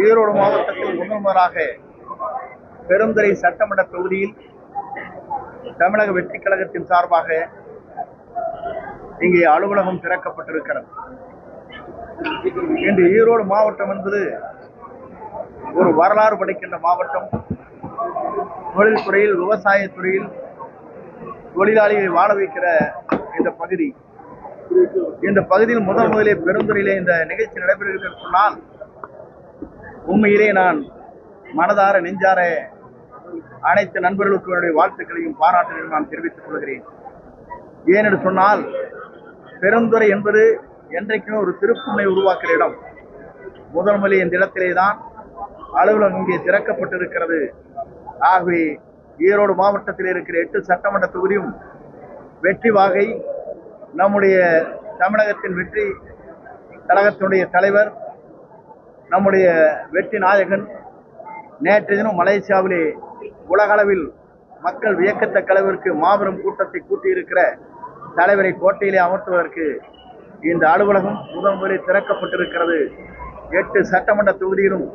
ஈரோடு மாவட்டத்தில் முதன்முதலாக பெருந்துறை சட்டமன்ற தொகுதியில் தமிழக வெற்றி கழகத்தின் சார்பாக இங்கே அலுவலகம் திறக்கப்பட்டிருக்கிறது. இன்று ஈரோடு மாவட்டம் என்பது ஒரு வரலாறு படைக்கின்ற மாவட்டம். தொழில்துறையில், விவசாயத்துறையில் தொழிலாளிகளை வாழ வைக்கிற இந்த பகுதி. இந்த பகுதியில் முதலிலே பெருந்துறையிலே இந்த நிகழ்ச்சி நடைபெறுகிறது சொன்னால் உண்மையிலே நான் மனதார நெஞ்சார அனைத்து நண்பர்களுக்கு என்னுடைய வாழ்த்துக்களையும் பாராட்டுகளையும் நான் தெரிவித்துக் கொள்கிறேன். ஏனென்று சொன்னால் பெருந்துறை என்பது என்றைக்குமே ஒரு திருப்புமுனை உருவாக்குற இடம். முதல் இந்த இடத்திலே தான் அலுவலகம் இங்கே திறக்கப்பட்டிருக்கிறது. ஆகவே ஈரோடு மாவட்டத்தில் இருக்கிற 8 சட்டமன்ற தொகுதியும் வெற்றி வாகை நம்முடைய தமிழகத்தின் வெற்றி கழகத்தினுடைய தலைவர் நம்முடைய வெற்றி நாயகன் நேற்று தினம் மலேசியாவிலே உலகளவில் மக்கள் வியக்கத்தக்க அளவிற்கு மாபெரும் கூட்டத்தை கூட்டியிருக்கிற தலைவரை கோட்டையிலே அமர்த்துவதற்கு இந்த அலுவலகம் முதலில் திறக்கப்பட்டிருக்கிறது. 8 சட்டமன்ற தொகுதியிலும்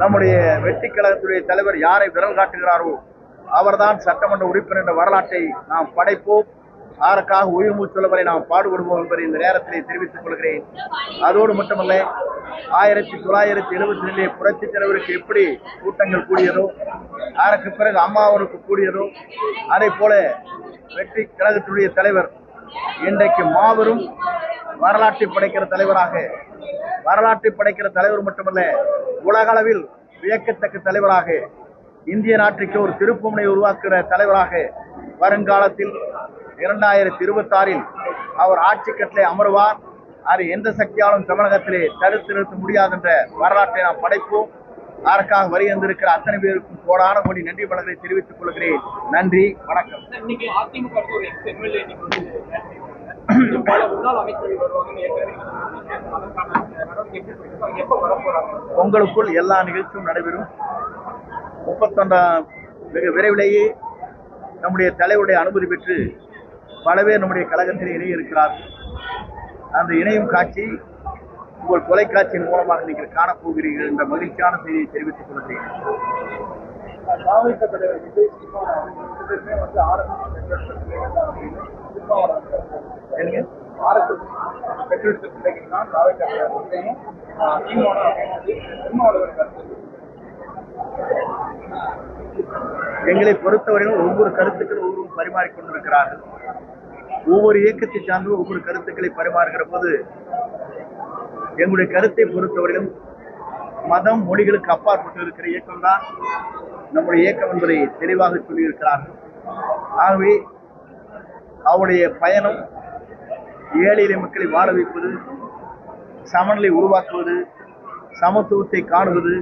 நம்முடைய வெற்றி கழகத்துடைய தலைவர் யாரை விரல் காட்டுகிறாரோ அவர்தான் சட்டமன்ற உறுப்பினர் என்ற வரலாற்றை நாம் படைப்போம். அதற்காக உயிர் மூச்சுள்ளவரை நாம் பாடுபடுவோம் என்பதை இந்த நேரத்திலே தெரிவித்துக் கொள்கிறேன். அதோடு மட்டுமல்ல, 1972 புரட்சித் தலைவருக்கு எப்படி கூட்டங்கள் கூடியதோ, அதற்கு பிறகு அம்மா அவருக்கு கூடியதோ, அதே போல வெற்றி கழகத்துடைய தலைவர் இன்றைக்கு மாபெரும் வரலாற்றை படைக்கிற தலைவராக, வரலாற்றை படைக்கிற தலைவர் மட்டுமல்ல, உலகளவில் வியக்கத்தக்க தலைவராக, இந்திய நாட்டிற்கு ஒரு திருப்புமுனை உருவாக்குகிற தலைவராக வருங்காலத்தில் 2026 அவர் ஆட்சி கட்டிலே அமர்வார். அது எந்த சக்தியாலும் தமிழகத்திலே தடுத்து நிறுத்த முடியாது என்ற வரலாற்றை நாம் படைப்போம். அதற்காக வருகின்றிருக்கிற அத்தனை பேருக்கும் கோடான கோடி நன்றி வணக்கங்களை தெரிவித்துக் கொள்கிறேன். நன்றி, வணக்கம். உங்களுக்குள் எல்லா நிகழ்ச்சியும் நடைபெறும். 31 மிக விரைவிலேயே நம்முடைய தலைவருடைய அனுமதி பெற்று பல பேர் நம்முடைய கழகத்தில் இணைய இருக்கிறார். அந்த இணையும் காட்சி உங்கள் தொலைக்காட்சியின் மூலமாக நீங்கள் காணப்போகிறீர்கள் என்ற மகிழ்ச்சியான செய்தியை தெரிவித்துக் கொள்கிறேன். எங்களை பொறுத்தவரையிலும் ஒவ்வொரு கருத்துக்கள் ஒவ்வொரு பரிமாறிக்கொண்டிருக்கிறார்கள். ஒவ்வொரு இயக்கத்தை சார்ந்து ஒவ்வொரு கருத்துக்களை பரிமாறுகிற போது எங்களுடைய கருத்தை பொறுத்தவரையிலும் மதம், மொழிகளுக்கு அப்பாற்பட்டு இருக்கிற இயக்கம் தான் நம்முடைய இயக்கம் என்பதை தெளிவாக சொல்லியிருக்கிறார்கள். ஆகவே அவருடைய பயணம் ஏழை எளிய மக்களை வாழ வைப்பது, சமநிலை உருவாக்குவது, சமத்துவத்தை காணுவது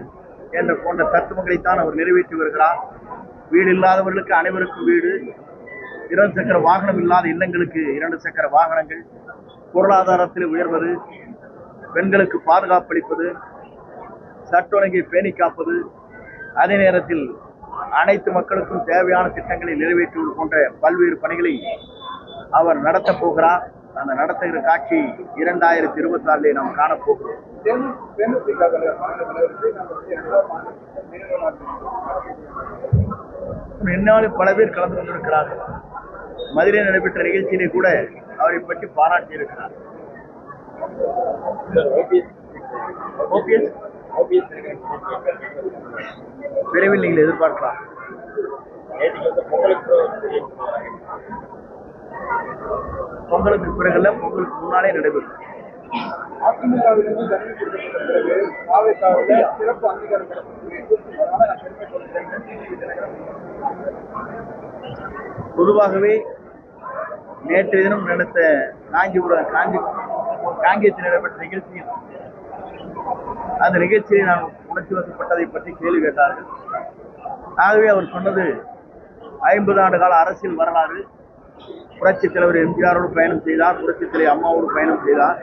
என்ற போன்ற தத்துவங்களைத்தான் அவர் நிறைவேற்றி வருகிறார். வீடு இல்லாதவர்களுக்கு அனைவருக்கும் வீடு, 2 சக்கர வாகனம் இல்லாத இல்லங்களுக்கு 2 சக்கர வாகனங்கள், பொருளாதாரத்தில் உயர்வது, பெண்களுக்கு பாதுகாப்பு அளிப்பது, சட்ட ஒழுங்கை பேணி காப்பது, அதே நேரத்தில் அனைத்து மக்களுக்கும் தேவையான திட்டங்களை நிறைவேற்றுவது போன்ற பல்வேறு பணிகளை அவர் நடத்தப் போகிறார். அந்த நடத்துகிற காட்சி 2024 நாம் காணப்போகிறோம். என்னாலும் பல பேர் கலந்து கொண்டிருக்கிறார்கள். மதுரையில் நடைபெற்ற நிகழ்ச்சியிலே கூட அவரை பற்றி பாராட்டி இருக்கிறார். விரைவில் நீங்கள் எதிர்பார்க்கலாம். பொங்கலுக்கு பிறகுல பொங்கலுக்கு முன்னாலே நடைபெறும். பொதுவாகவே நேற்று தினம் நடந்த காங்கேயத்தில் நடைபெற்ற நிகழ்ச்சியில் அந்த நிகழ்ச்சியை நான் உணர்ச்சி வசப்பட்டதை பற்றி கேள்வி கேட்டார்கள். ஆகவே அவர் சொன்னது 50 ஆண்டு கால அரசியல் வரலாறு. புரட்சித் தலைவர் எம்ஜிஆரோடு பயணம் செய்தார், புரட்சித் தலைவர் அம்மாவோடு பயணம் செய்தார்.